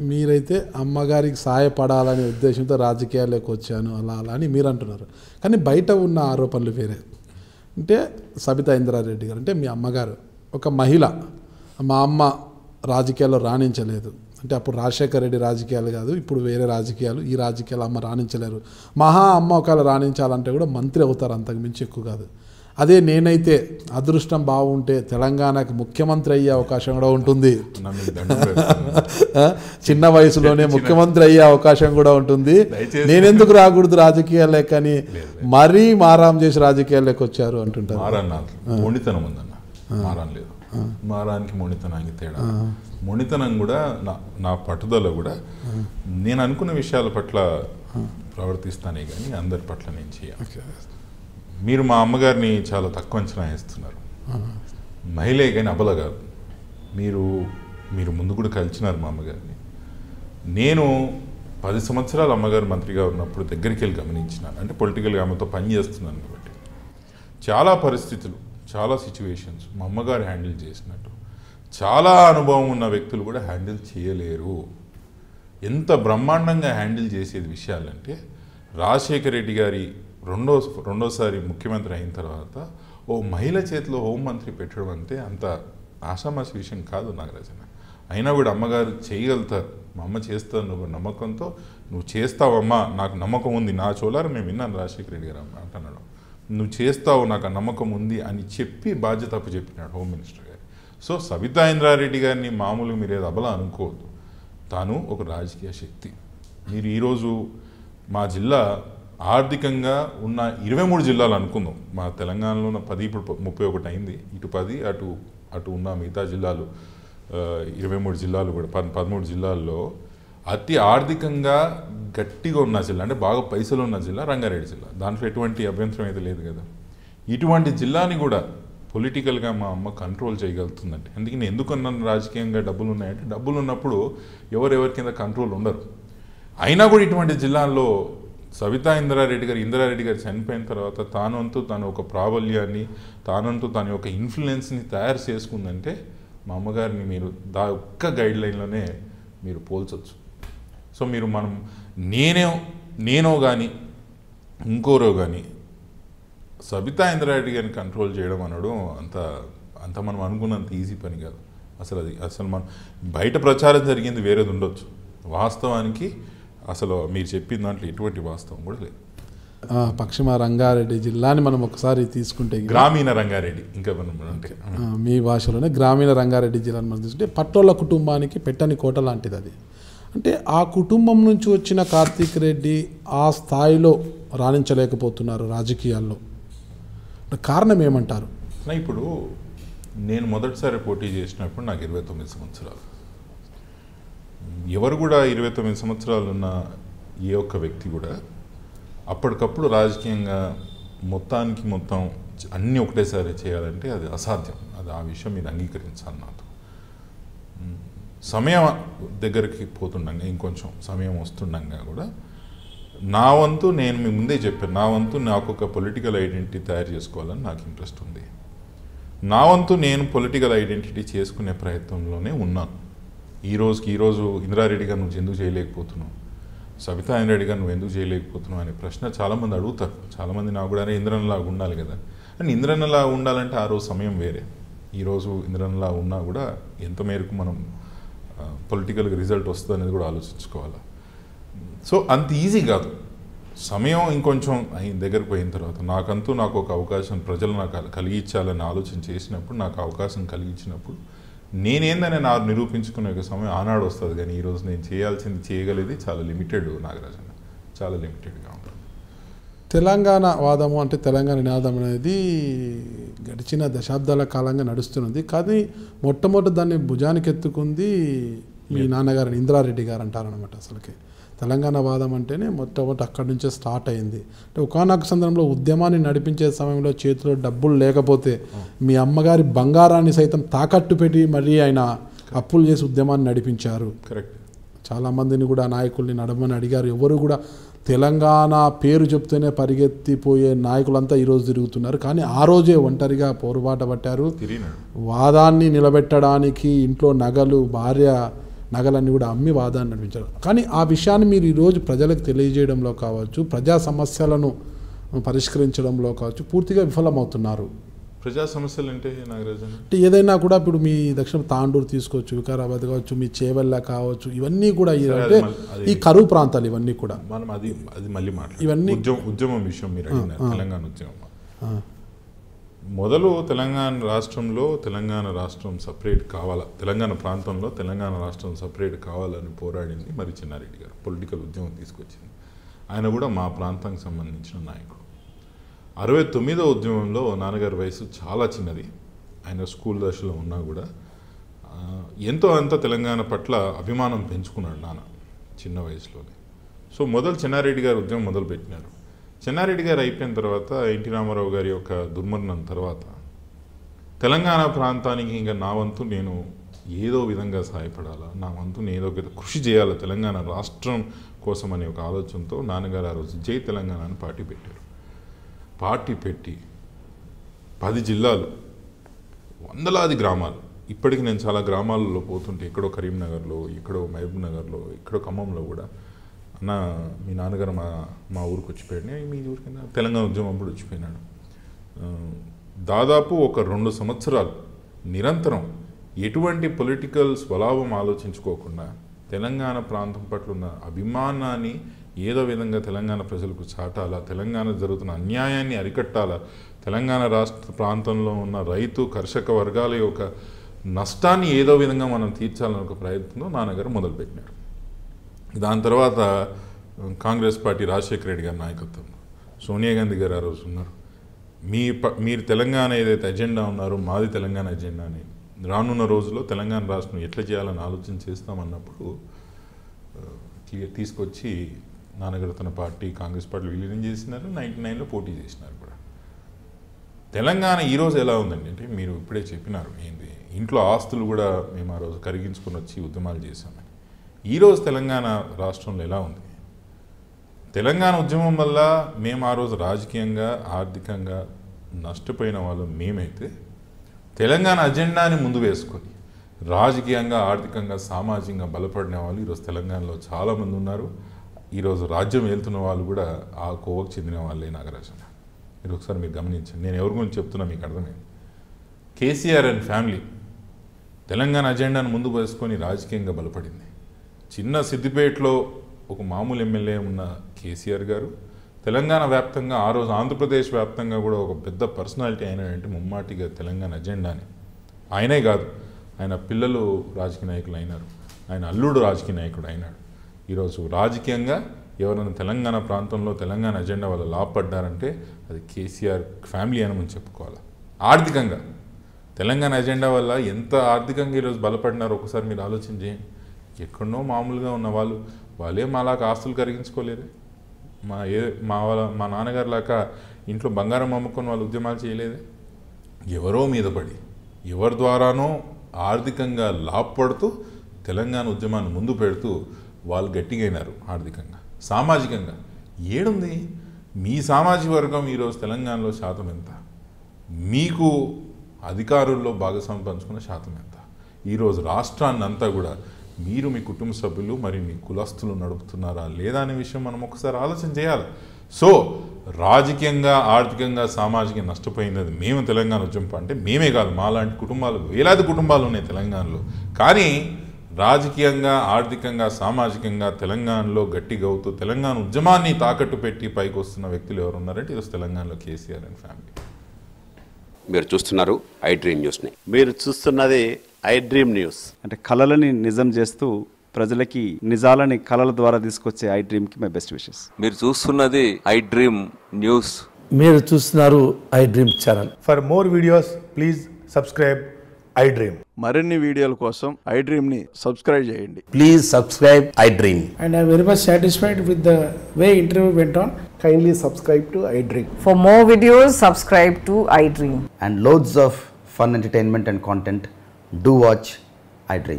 మీరైతే అమ్మగారికి సహాయపడాలనే ఉద్దేశంతో రాజకీయాల్లోకి వచ్చాను అలా అలా అని మీరు అంటున్నారు. కానీ బయట ఉన్న ఆరోపణలు వేరే. అంటే సబితా ఇంద్రారెడ్డి గారు అంటే మీ అమ్మగారు ఒక మహిళ, మా అమ్మ రాజకీయాల్లో రాణించలేదు అంటే అప్పుడు రాజశేఖర రెడ్డి రాజకీయాలు కాదు, ఇప్పుడు వేరే రాజకీయాలు, ఈ రాజకీయాలు అమ్మ రాణించలేరు. అమ్మ ఒకవేళ రాణించాలంటే కూడా మంత్రి అవుతారు, అంతకు మించి ఎక్కువ కాదు. అదే నేనైతే అదృష్టం బాగుంటే తెలంగాణకు ముఖ్యమంత్రి అయ్యే అవకాశం కూడా ఉంటుంది. చిన్న వయసులోనే ముఖ్యమంత్రి అయ్యే అవకాశం కూడా ఉంటుంది. నేనెందుకు రాకూడదు రాజకీయాల్లోకి అని మరీ మారాం చేసి రాజకీయాల్లోకి వచ్చారు అంటుంటారు. మొండితనం ఉందన్న, మారాన్ లేదు. మారానికి మొండితనానికి తేడా. మొండితనం కూడా నా పట్టుదల కూడా నేను అనుకున్న విషయాల పట్ల ప్రవర్తిస్తానే కానీ అందరి పట్ల నేను చేయాలి. మీరు మా అమ్మగారిని చాలా తక్కువ అంచనా వేస్తున్నారు. మహిళే కానీ అబల కాదు. మీరు ముందు కూడా కలిసినారు మా అమ్మగారిని. నేను 10 సంవత్సరాలు అమ్మగారు మంత్రిగా ఉన్నప్పుడు దగ్గరికి వెళ్ళి గమనించినాను. అంటే పొలిటికల్గా ఆమెతో పని చేస్తున్నాను కాబట్టి చాలా పరిస్థితులు, చాలా సిచ్యువేషన్స్ మా అమ్మగారు హ్యాండిల్ చేసినట్టు చాలా అనుభవం ఉన్న వ్యక్తులు కూడా హ్యాండిల్ చేయలేరు. ఎంత బ్రహ్మాండంగా హ్యాండిల్ చేసేది విషయాలంటే రాజశేఖర రెడ్డి గారి రెండోసారి ముఖ్యమంత్రి అయిన తర్వాత ఓ మహిళ చేతిలో హోంమంత్రి పెట్టడం అంటే అంత ఆషామాషి విషయం కాదు నాగరాజన్న. అయినా కూడా అమ్మగారు చేయగలుగుతారు, మా అమ్మ చేస్తారు నువ్వు నమ్మకంతో నువ్వు చేస్తావమ్మా, నాకు నమ్మకం ఉంది. నా చోలారు మేము విన్నాను రాజశేఖర రెడ్డి గారు అంటున్నాడు, నువ్వు చేస్తావు నాకు ఆ నమ్మకం ఉంది అని చెప్పి బాధ్యత అప్పు చెప్పినాడు హోమ్ మినిస్టర్ గారు. సో సబితా ఇంద్రారెడ్డి గారిని మామూలుగా మీరు ఏదో అబలా అనుకోవద్దు. తాను ఒక రాజకీయ శక్తి. మీరు ఈరోజు మా జిల్లా ఆర్థికంగా ఉన్న 23 జిల్లాలు అనుకుందాం. మా తెలంగాణలో ఉన్న 10 ఇప్పుడు 31 అయింది. ఇటు 10 అటు ఉన్న మిగతా జిల్లాలు 23 జిల్లాలు కూడా 13 జిల్లాల్లో అతి ఆర్థికంగా గట్టిగా ఉన్న జిల్లా అంటే బాగా పైసలు ఉన్న జిల్లా రంగారెడ్డి జిల్లా. దాంట్లో ఎటువంటి అభ్యంతరం అయితే లేదు కదా. ఇటువంటి జిల్లాని కూడా పొలిటికల్గా మా అమ్మ కంట్రోల్ చేయగలుగుతుందంటే అందుకని ఎందుకన్నాను రాజకీయంగా డబ్బులు ఉన్నాయంటే డబ్బులు ఉన్నప్పుడు ఎవరెవరి కింద కంట్రోల్ ఉండరు. అయినా కూడా ఇటువంటి జిల్లాల్లో సబితా ఇంద్రారెడ్డి గారు చనిపోయిన తర్వాత తాను ఒక ప్రాబల్యాన్ని తానంటూ తన యొక్క ఇన్ఫ్లుయెన్స్ని తయారు చేసుకుందంటే మా అమ్మగారిని మీరు ఒక్క గైడ్ లైన్లోనే మీరు పోల్చొచ్చు. సో మీరు నేనో కానీ ఇంకోరో కానీ సబితా ఇంద్రారెడ్డి గారిని కంట్రోల్ చేయడం అనడం అంత మనం అనుకున్నంత ఈజీ పని కాదు. అసలు మనం బయట ప్రచారం జరిగింది వేరేది ఉండొచ్చు, వాస్తవానికి అసలు మీరు చెప్పిన దాంట్లో ఎటువంటి వాస్తవం కూడా లేదు. పశ్చిమ రంగారెడ్డి జిల్లాని మనం ఒకసారి తీసుకుంటే గ్రామీణ రంగారెడ్డి, ఇంకా అంటే మీ భాషలోనే గ్రామీణ రంగారెడ్డి జిల్లాని మనం తీసుకుంటే పట్టోళ్ళ కుటుంబానికి పెట్టని కోట లాంటిది అది. అంటే ఆ కుటుంబం నుంచి వచ్చిన కార్తీక్ రెడ్డి ఆ స్థాయిలో రాణించలేకపోతున్నారు రాజకీయాల్లో. కారణం ఏమంటారు? ఇప్పుడు నేను మొదటిసారి పోటీ చేసినప్పుడు నాకు 29 సంవత్సరాలు. ఎవరు కూడా 29 సంవత్సరాలు ఉన్న ఏ ఒక్క వ్యక్తి కూడా అప్పటికప్పుడు రాజకీయంగా మొత్తం అన్నీ ఒకటేసారి చేయాలంటే అది అసాధ్యం. అది ఆ విషయం మీరు అంగీకరించాలి. నాతో సమయం దగ్గరికి పోతుండగా ఇంకొంచెం సమయం వస్తుండగా కూడా నా వంతు నేను మీ ముందే చెప్పాను, నా వంతు నాకు ఒక పొలిటికల్ ఐడెంటిటీ తయారు చేసుకోవాలని నాకు ఇంట్రెస్ట్ ఉంది. నా వంతు నేను పొలిటికల్ ఐడెంటిటీ చేసుకునే ప్రయత్నంలోనే ఉన్నాను. ఈరోజు ఇంద్రారెడ్డి గారు నువ్వు ఎందుకు చేయలేకపోతున్నావు, సబితా ఇంద్రారెడ్డి గారు నువ్వు ఎందుకు చేయలేకపోతున్నావు అనే ప్రశ్న చాలామంది అడుగుతారు. చాలామంది నాకు కూడా ఇంద్రన్నలాగా ఉండాలి కదా అని. ఇంద్రన్నలాగా ఉండాలంటే ఆ రోజు సమయం వేరే. ఈరోజు ఇంద్రన్నలా ఉన్నా కూడా ఎంత మేరకు మనం పొలిటికల్గా రిజల్ట్ వస్తుంది అనేది కూడా ఆలోచించుకోవాలి. సో అంత ఈజీ కాదు. సమయం ఇంకొంచెం దగ్గరకు పోయిన తర్వాత నాకు ఒక అవకాశం ప్రజలు నాకు కలిగించాలని ఆలోచన చేసినప్పుడు, నాకు అవకాశం కలిగించినప్పుడు నేనేందని నాకు నిరూపించుకునే ఒక సమయం ఆనాడు వస్తుంది. కానీ ఈరోజు నేను చేయగలిగేది చాలా లిమిటెడ్ నాగరాజన్న, చాలా లిమిటెడ్గా ఉంటుంది. తెలంగాణ వాదము అంటే తెలంగాణ నినాదం అనేది గడిచిన దశాబ్దాల కాలంగా నడుస్తున్నది. కానీ మొట్టమొదటి దాన్ని భుజానికి ఎత్తుకుంది మీ నాన్నగారు ఇంద్రారెడ్డి గారు అంటారనమాట. అసలుకి తెలంగాణ వాదం అంటేనే మొట్టమొదటి అక్కడి నుంచే స్టార్ట్ అయింది. అంటే ఒకానొక సందర్భంలో ఉద్యమాన్ని నడిపించే సమయంలో చేతిలో డబ్బులు లేకపోతే మీ అమ్మగారి బంగారాన్ని సైతం తాకట్టు పెట్టి మరీ ఆయన అప్పులు చేసి ఉద్యమాన్ని నడిపించారు. కరెక్ట్. చాలామందిని కూడా నాయకుల్ని నడమని అడిగారు. ఎవరు కూడా తెలంగాణ పేరు చెప్తేనే పరిగెత్తిపోయే నాయకులంతా ఈరోజు తిరుగుతున్నారు. కానీ ఆ రోజే ఒంటరిగా పోరుబాట పట్టారు. వాదాన్ని నిలబెట్టడానికి ఇంట్లో నగలు, భార్య నగలన్నీ కూడా అమ్మి వాదాన్ని నడిపించారు. కానీ ఆ విషయాన్ని మీరు ఈరోజు ప్రజలకు తెలియజేయడంలో కావచ్చు, ప్రజా సమస్యలను పరిష్కరించడంలో కావచ్చు పూర్తిగా విఫలమవుతున్నారు. ప్రజా సమస్యలు అంటే నాగరాజన్ అంటే ఏదైనా కూడా ఇప్పుడు మీ దక్షిణ తాండూరు తీసుకోవచ్చు, వికారాబాద్ కావచ్చు, మీ చేవెళ్ళ కావచ్చు, ఇవన్నీ కూడా అంటే ఈ కరువు ప్రాంతాలు ఇవన్నీ కూడా మనం అది మళ్ళీ మాట్లాడాలి. ఇవన్నీ ఉద్యమం విషయం మీరు అడిగినారు. తెలంగాణ ఉద్యమం మొదలు తెలంగాణ రాష్ట్రం సపరేట్ కావాలా, తెలంగాణ ప్రాంతంలో తెలంగాణ రాష్ట్రం సపరేట్ కావాలని పోరాడింది మరి చెన్నారెడ్డి గారు. పొలిటికల్ ఉద్యమం తీసుకొచ్చింది. ఆయన కూడా మా ప్రాంతానికి సంబంధించిన నాయకుడు. 69వ ఉద్యమంలో నాన్నగారి వయసు చాలా చిన్నది. ఆయన స్కూల్ దశలో ఉన్నా కూడా ఎంతో అంత తెలంగాణ పట్ల అభిమానం పెంచుకున్నాడు నాన్న చిన్న వయసులోనే. సో మొదలు చెన్నారెడ్డి గారు ఉద్యమం మొదలుపెట్టినారు. చెన్నారెడ్డి గారు అయిపోయిన తర్వాత ఎన్టీ రామారావు గారి యొక్క దుర్మరణం తర్వాత తెలంగాణ ప్రాంతానికి ఇంకా నా వంతు నేను ఏదో విధంగా సహాయపడాలా, నా వంతు నేను ఏదో కృషి చేయాలా తెలంగాణ రాష్ట్రం కోసం అనే ఒక ఆలోచనతో నాన్నగారు ఆ రోజు జై తెలంగాణ అని పార్టీ పెట్టారు. పార్టీ పెట్టి 10 జిల్లాలు, వందలాది గ్రామాలు, ఇప్పటికి నేను చాలా గ్రామాలలో పోతుంటే ఎక్కడో కరీంనగర్లో, ఎక్కడో మహబూబ్ నగర్లో, ఎక్కడో ఖమ్మంలో కూడా అన్న మీ నాన్నగారు మా ఊరికి వచ్చిపోయాడు, మీ ఊరికైనా తెలంగాణ ఉద్యమం అప్పుడు వచ్చిపోయినాడు. దాదాపు ఒక 2 సంవత్సరాలు నిరంతరం ఎటువంటి పొలిటికల్ స్వలాభం ఆలోచించుకోకుండా తెలంగాణ ప్రాంతం పట్ల ఉన్న అభిమానాన్ని ఏదో విధంగా తెలంగాణ ప్రజలకు చాటాలా, తెలంగాణ జరుగుతున్న అన్యాయాన్ని అరికట్టాలా, తెలంగాణ రాష్ట్ర ప్రాంతంలో ఉన్న రైతు కర్షక వర్గాల యొక్క నష్టాన్ని ఏదో విధంగా మనం తీర్చాలని ఒక ప్రయత్నంలో నాన్నగారు మొదలుపెట్టినారు. దాని తర్వాత కాంగ్రెస్ పార్టీ రాజశేఖర రెడ్డి గారి నాయకత్వంలో సోనియా గాంధీ గారు ఆ రోజు ఉన్నారు. మీరు తెలంగాణ ఏదైతే ఎజెండా ఉన్నారో మాది తెలంగాణ ఎజెండా అని, రానున్న రోజుల్లో తెలంగాణ రాష్ట్రం ఎట్లా చేయాలని ఆలోచన చేస్తామన్నప్పుడు తీసుకొచ్చి నాన్నగారు తన పార్టీ కాంగ్రెస్ పార్టీలో విలీనం చేసినారు. 99లో పోటీ చేసినారు కూడా. తెలంగాణ ఈరోజు ఎలా ఉందండి అంటే మీరు ఇప్పుడే చెప్పినారు ఏంది, ఇంట్లో ఆస్తులు కూడా మేము ఆ రోజు కరిగించుకొని వచ్చి ఉద్యమాలు చేశామని. ఈరోజు తెలంగాణ రాష్ట్రంలో ఎలా ఉంది? తెలంగాణ ఉద్యమం వల్ల మేము ఆ రోజు రాజకీయంగా ఆర్థికంగా నష్టపోయిన వాళ్ళు మేమైతే తెలంగాణ అజెండాని ముందు వేసుకొని రాజకీయంగా ఆర్థికంగా సామాజికంగా బలపడిన వాళ్ళు ఈరోజు తెలంగాణలో చాలామంది ఉన్నారు. ఈరోజు రాజ్యం వెళ్తున్న వాళ్ళు కూడా ఆ కోవకు చెందిన వాళ్ళే నాగరాజన్. మీరు ఒకసారి మీరు గమనించండి, నేను ఎవరి గురించి చెప్తున్నా మీకు అర్థమైంది. కేసీఆర్ అండ్ ఫ్యామిలీ తెలంగాణ అజెండాను ముందు వేసుకొని రాజకీయంగా బలపడింది. చిన్న సిద్దిపేటలో ఒక మామూలు ఎమ్మెల్యే ఉన్న కేసీఆర్ గారు తెలంగాణ వ్యాప్తంగా ఆ రోజు ఆంధ్రప్రదేశ్ వ్యాప్తంగా కూడా ఒక పెద్ద పర్సనాలిటీ అయినాడంటే ముమ్మాటిగా తెలంగాణ అజెండాని. ఆయనే కాదు, ఆయన పిల్లలు రాజకీయ నాయకులు అయినారు, ఆయన అల్లుడు రాజకీయ నాయకుడు అయినాడు. ఈరోజు రాజకీయంగా ఎవరైనా తెలంగాణ ప్రాంతంలో తెలంగాణ అజెండా వల్ల లాభపడ్డారంటే అది కేసీఆర్ ఫ్యామిలీ అని మనం చెప్పుకోవాలి. ఆర్థికంగా తెలంగాణ అజెండా వల్ల ఎంత ఆర్థికంగా ఈరోజు బలపడినారో ఒకసారి మీరు ఆలోచన చేయండి. ఎక్కడో మామూలుగా ఉన్న వాళ్ళే మాలాగా ఆస్తులు కరిగించుకోలేదే, మా నాన్నగారు లాగా ఇంట్లో బంగారం అమ్ముకొని వాళ్ళు ఉద్యమాలు చేయలేదే. ఎవరో మీద పడి ఎవరి ద్వారానో ఆర్థికంగా లాభపడుతూ తెలంగాణ ఉద్యమాన్ని ముందు పెడుతూ వాళ్ళు గట్టిగైనారు. ఆర్థికంగా సామాజికంగా ఏడుంది మీ సామాజిక వర్గం ఈరోజు తెలంగాణలో శాతం ఎంత? మీకు అధికారుల్లో భాగస్వామ్యం పంచుకున్న శాతం ఎంత? ఈరోజు రాష్ట్రాన్ని అంతా కూడా మీరు మీ కుటుంబ సభ్యులు మరి మీ కులస్తులు నడుపుతున్నారా లేదా అనే విషయం మనం ఒకసారి ఆలోచన చేయాలి. సో రాజకీయంగా ఆర్థికంగా సామాజికంగా నష్టపోయినది మేము తెలంగాణ ఉద్యమం అంటే మేమే కాదు, మాలాంటి కుటుంబాలు వేలాది కుటుంబాలు ఉన్నాయి తెలంగాణలో. కానీ రాజకీయంగా ఆర్థికంగా సామాజికంగా తెలంగాణలో గట్టిగా అవుతూ తెలంగాణ ఉద్యమాన్ని తాకట్టు పెట్టి పైకి వస్తున్న వ్యక్తులు ఎవరు ఉన్నారంటే ఈరోజు తెలంగాణలో కేసీఆర్ అండ్ ఫ్యామిలీ. మీరు చూస్తున్నారు ఐ డ్రీమ్ న్యూస్ని. మీరు చూస్తున్నది ఐ డ్రీమ్ న్యూస్. అంటే కళలని నిజం చేస్తూ ప్రజలకి నిజాలని కళల ద్వారా తీసుకొచ్చే ఐ డ్రీమ్కి మై బెస్ట్ విషెస్. మీరు చూస్తున్నది ఐ డ్రీమ్ న్యూస్. మీరు చూస్తున్నారు I dream channel. For more videos please subscribe I dream. మరిన్ని వీడియోల కోసం ఐ డ్రీమ్ని సబ్స్క్రైబ్ చేయండి. Please subscribe I dream. And I am very much satisfied with the way interview went on. Kindly subscribe to I Dream. For more videos, subscribe to I Dream. And loads of fun entertainment and content. Do watch I Dream.